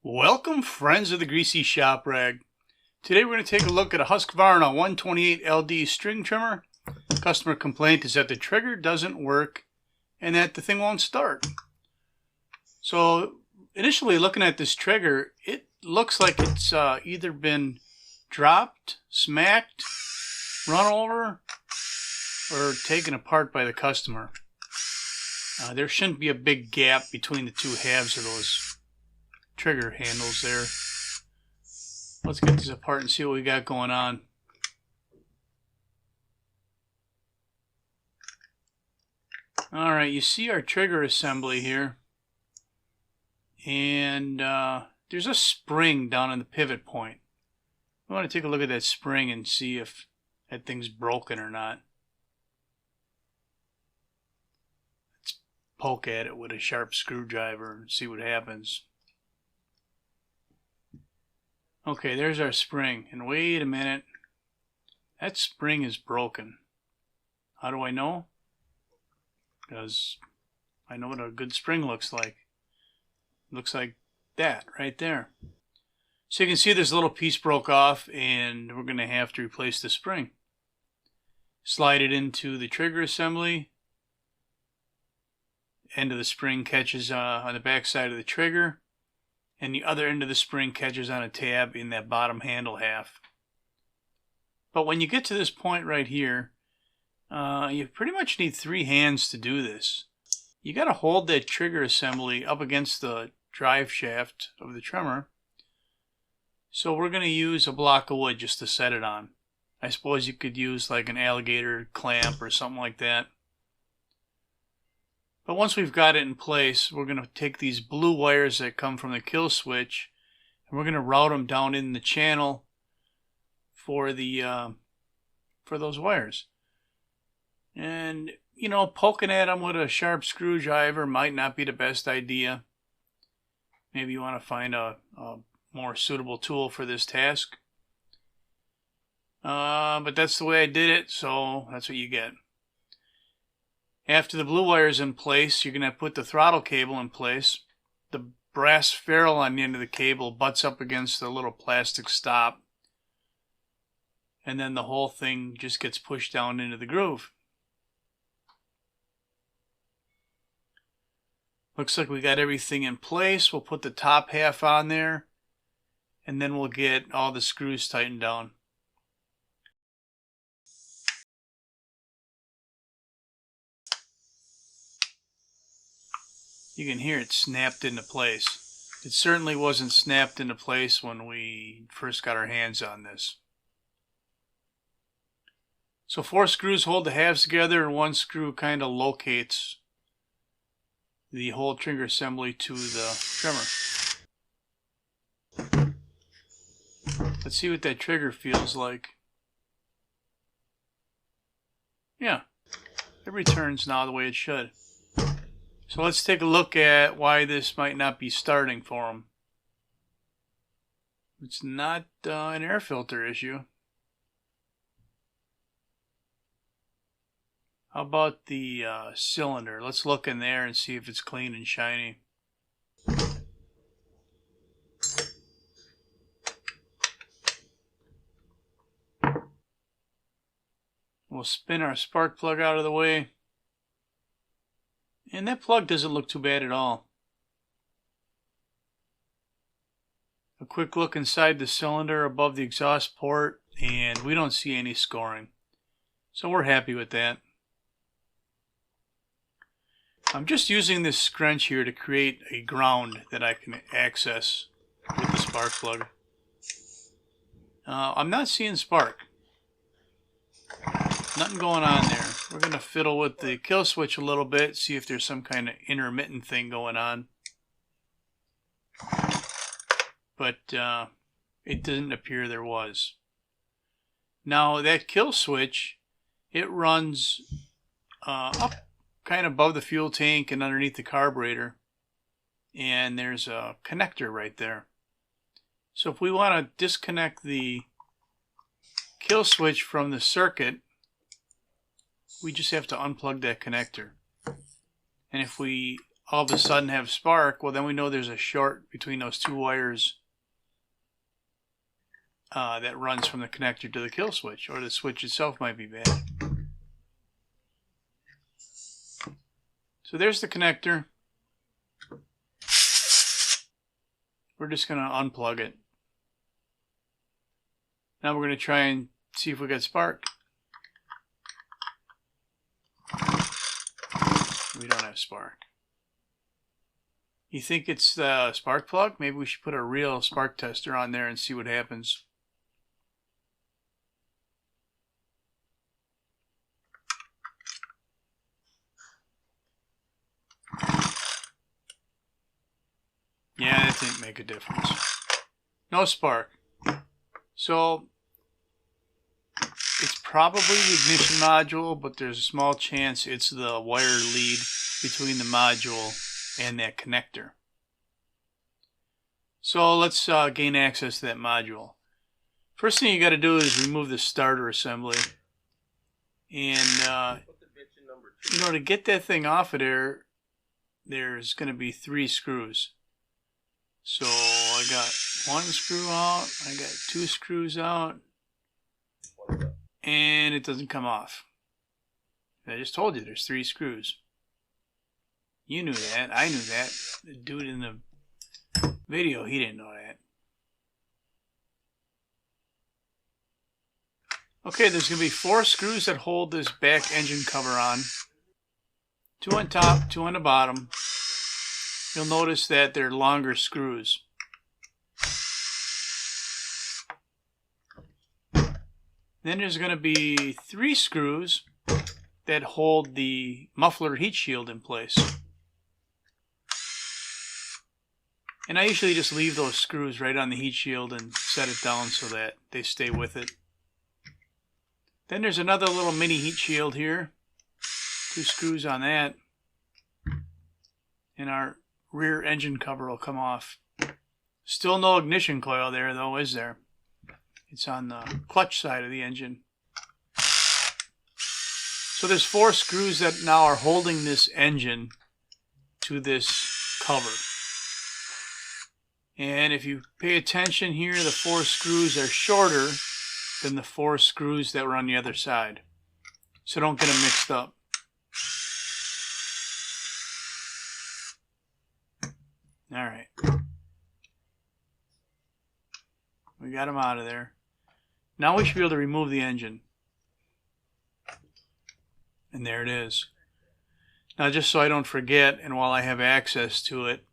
Welcome, friends of the Greasy Shop Rag. Today we're going to take a look at a Husqvarna 128LD string trimmer. Customer complaint is that the trigger doesn't work and that the thing won't start. So initially looking at this trigger, it looks like it's either been dropped, smacked, run over, or taken apart by the customer. There shouldn't be a big gap between the two halves of those trigger handles there. Let's get this apart and see what we got going on. Alright, you see our trigger assembly here, and there's a spring down in the pivot point. We want to take a look at that spring and see if that thing's broken or not. Let's poke at it with a sharp screwdriver and see what happens. Okay, there's our spring, and wait a minute, that spring is broken. How do I know? Because I know what a good spring looks like. It looks like that right there. So you can see this little piece broke off, and we're going to have to replace the spring. Slide it into the trigger assembly. End of the spring catches on the back side of the trigger, and the other end of the spring catches on a tab in that bottom handle half. But when you get to this point right here, you pretty much need three hands to do this. You got to hold that trigger assembly up against the drive shaft of the trimmer. So we're going to use a block of wood just to set it on. I suppose you could use like an alligator clamp or something like that. But once we've got it in place, we're going to take these blue wires that come from the kill switch, and we're going to route them down in the channel for the for those wires. And you know, poking at them with a sharp screwdriver might not be the best idea. Maybe you want to find a more suitable tool for this task. But that's the way I did it, so that's what you get. After the blue wire is in place, you're going to put the throttle cable in place. The brass ferrule on the end of the cable butts up against the little plastic stop, and then the whole thing just gets pushed down into the groove. Looks like we got everything in place. We'll put the top half on there, and then we'll get all the screws tightened down. You can hear it snapped into place. It certainly wasn't snapped into place when we first got our hands on this. So 4 screws hold the halves together, and 1 screw kind of locates the whole trigger assembly to the trimmer. Let's see what that trigger feels like. Yeah, it returns now the way it should. So let's take a look at why this might not be starting for them. It's not an air filter issue. How about the cylinder? Let's look in there and see if it's clean and shiny. We'll spin our spark plug out of the way. And that plug doesn't look too bad at all. A quick look inside the cylinder above the exhaust port, and we don't see any scoring. So we're happy with that. I'm just using this scrunch here to create a ground that I can access with the spark plug. I'm not seeing spark. Nothing going on there. We're going to fiddle with the kill switch a little bit, see if there's some kind of intermittent thing going on. But it didn't appear there was. Now that kill switch, it runs up kind of above the fuel tank and underneath the carburetor. And there's a connector right there. So if we want to disconnect the kill switch from the circuit, we just have to unplug that connector. And if we all of a sudden have spark, well then we know there's a short between those two wires that runs from the connector to the kill switch, or the switch itself might be bad. So there's the connector. We're just going to unplug it. Now we're going to try and see if we get spark. We don't have spark. You think it's the spark plug? Maybe we should put a real spark tester on there and see what happens. Yeah, that didn't make a difference. No spark. So it's probably the ignition module, but there's a small chance it's the wire lead between the module and that connector. So let's gain access to that module. First thing you got to do is remove the starter assembly. And you know, to get that thing off of there, there's going to be 3 screws. So I got 1 screw out, I got 2 screws out, and it doesn't come off. I just told you there's 3 screws. You knew that, I knew that. The dude in the video, he didn't know that. Okay, there's going to be 4 screws that hold this back engine cover on. 2 on top, 2 on the bottom. You'll notice that they're longer screws. Then there's going to be 3 screws that hold the muffler heat shield in place. And I usually just leave those screws right on the heat shield and set it down so that they stay with it. Then there's another little mini heat shield here. 2 screws on that. And our rear engine cover will come off. Still no ignition coil there though, is there? It's on the clutch side of the engine. So there's 4 screws that now are holding this engine to this cover. And if you pay attention here, the 4 screws are shorter than the 4 screws that were on the other side. So don't get them mixed up. Alright. We got them out of there. Now we should be able to remove the engine. And there it is. Now just so I don't forget, and while I have access to it,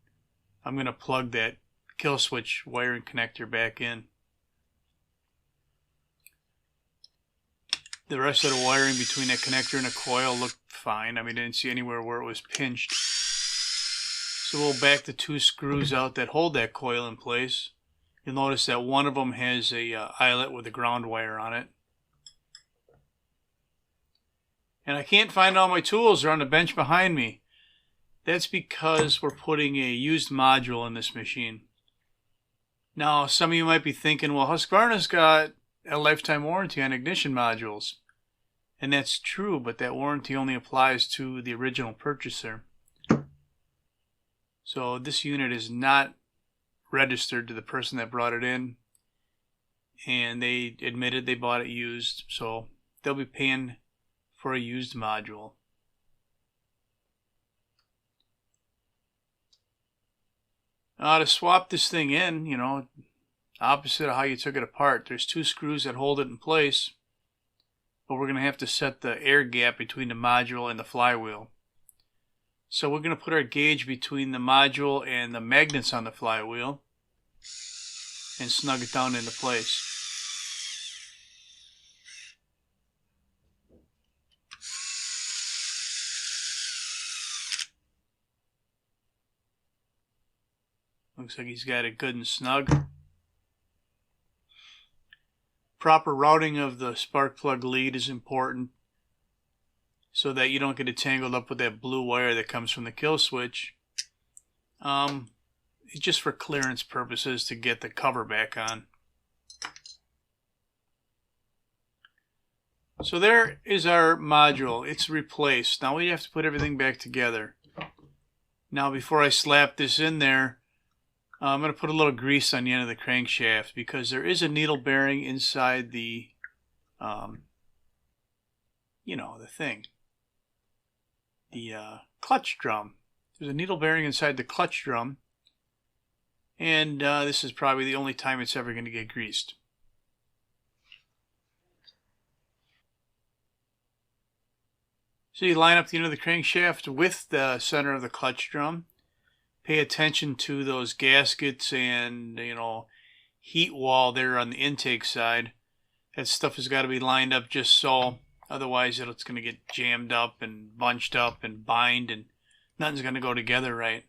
I'm going to plug that kill switch wiring connector back in. The rest of the wiring between that connector and the coil looked fine. I mean, I didn't see anywhere where it was pinched. So we'll back the 2 screws out that hold that coil in place. You'll notice that one of them has a eyelet with a ground wire on it. And I can't find all my tools. They're on the bench behind me. That's because we're putting a used module in this machine. Now, some of you might be thinking, well, Husqvarna's got a lifetime warranty on ignition modules. And that's true, but that warranty only applies to the original purchaser. So this unit is not registered to the person that brought it in, and they admitted they bought it used, so they'll be paying for a used module. To swap this thing in, you know, opposite of how you took it apart, there's 2 screws that hold it in place, but we're going to have to set the air gap between the module and the flywheel. So we're going to put our gauge between the module and the magnets on the flywheel and snug it down into place. Looks like he's got it good and snug. Proper routing of the spark plug lead is important, so that you don't get it tangled up with that blue wire that comes from the kill switch. It's just for clearance purposes to get the cover back on. So there is our module. It's replaced. Now we have to put everything back together. Now before I slap this in there, I'm going to put a little grease on the end of the crankshaft because there is a needle bearing inside the, the thing. The clutch drum. There's a needle bearing inside the clutch drum. And this is probably the only time it's ever going to get greased. So you line up the end of the crankshaft with the center of the clutch drum. Pay attention to those gaskets and, heat wall there on the intake side. That stuff has got to be lined up just so. Otherwise, it's going to get jammed up and bunched up and bind, and nothing's going to go together right.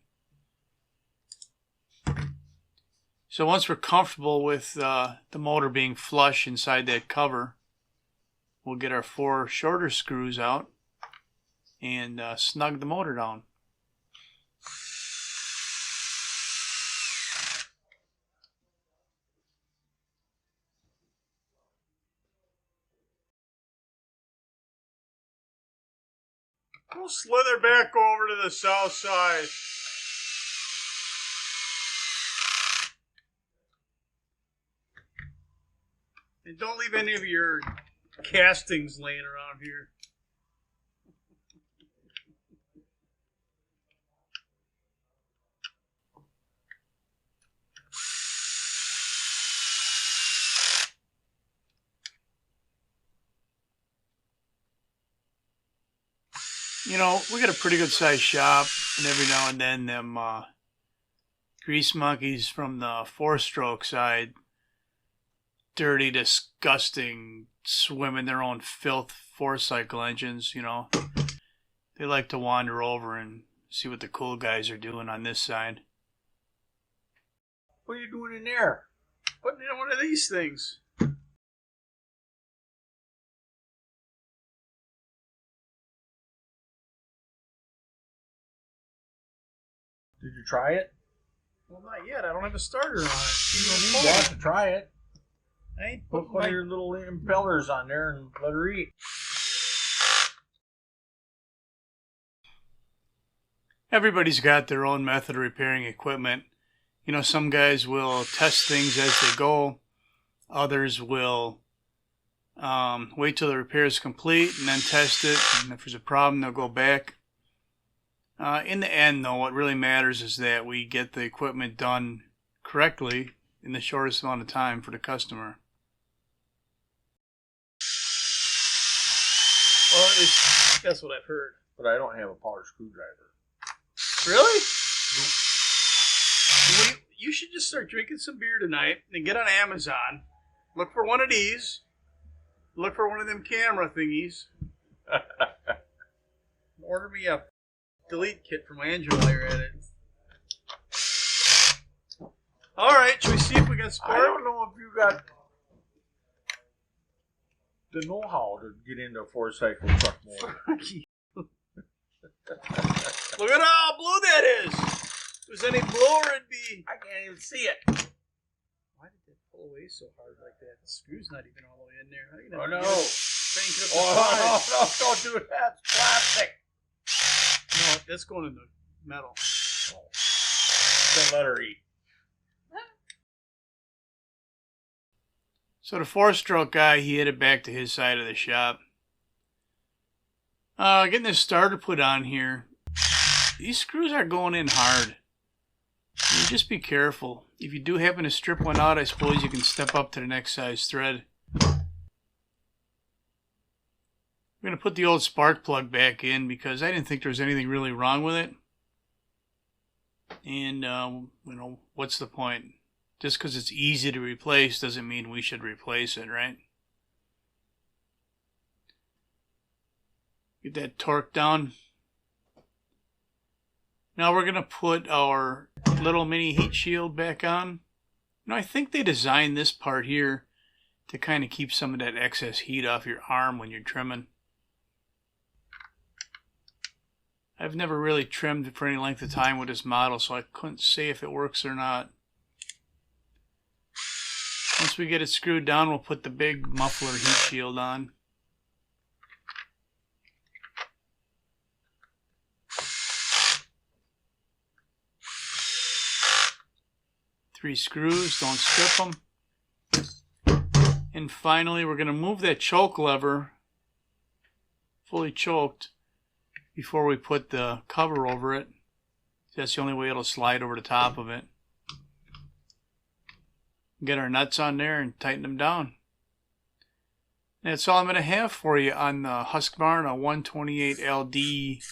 So once we're comfortable with the motor being flush inside that cover, we'll get our 4 shorter screws out and snug the motor down. We'll slither back over to the south side. And don't leave any of your castings laying around here. We got a pretty good sized shop, and every now and then them grease monkeys from the 4-stroke side, dirty, disgusting, swim in their own filth 4-cycle engines, They like to wander over and see what the cool guys are doing on this side. What are you doing in there? Putting in one of these things. Did you try it? Well, not yet. I don't have a starter on it. You have to try it. I ain't Put one of your little impellers on there and let her eat. Everybody's got their own method of repairing equipment. Some guys will test things as they go. Others will wait till the repair is complete and then test it. And if there's a problem, they'll go back. In the end, though, what really matters is that we get the equipment done correctly in the shortest amount of time for the customer. Well, at least that's what I've heard. But I don't have a power screwdriver. Really? Well, you should just start drinking some beer tonight and get on Amazon. Look for one of these. Look for one of them camera thingies. Order me a delete kit for my engine while you're at it. Alright, should we see if we got spark? I don't know if you got the know-how to get into a 4-cycle truck motor. Look at how blue that is! If there's any bluer, it'd be... I can't even see it. Why did that pull away so hard like that? The screw's not even all the way in there. Oh, no. Crank it up No, don't do that. It's plastic. No, that's going in the metal. Oh. Then let her eat. So the 4-stroke guy, he headed back to his side of the shop. Getting this starter put on here. These screws are going in hard. Just be careful. If you do happen to strip one out, I suppose you can step up to the next size thread. We're going to put the old spark plug back in because I didn't think there was anything really wrong with it. And, what's the point? Just because it's easy to replace doesn't mean we should replace it, right? Get that torque down. Now we're going to put our little mini heat shield back on. I think they designed this part here to kind of keep some of that excess heat off your arm when you're trimming. I've never really trimmed for any length of time with this model, so I couldn't say if it works or not. Once we get it screwed down, we'll put the big muffler heat shield on. 3 screws, don't strip them. And finally, we're going to move that choke lever, fully choked, before we put the cover over it. That's the only way it'll slide over the top of it. Get our nuts on there and tighten them down. That's all I'm going to have for you on the Husqvarna 128LD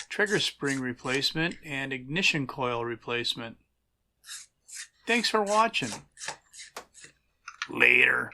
trigger spring replacement and ignition coil replacement. Thanks for watching. Later.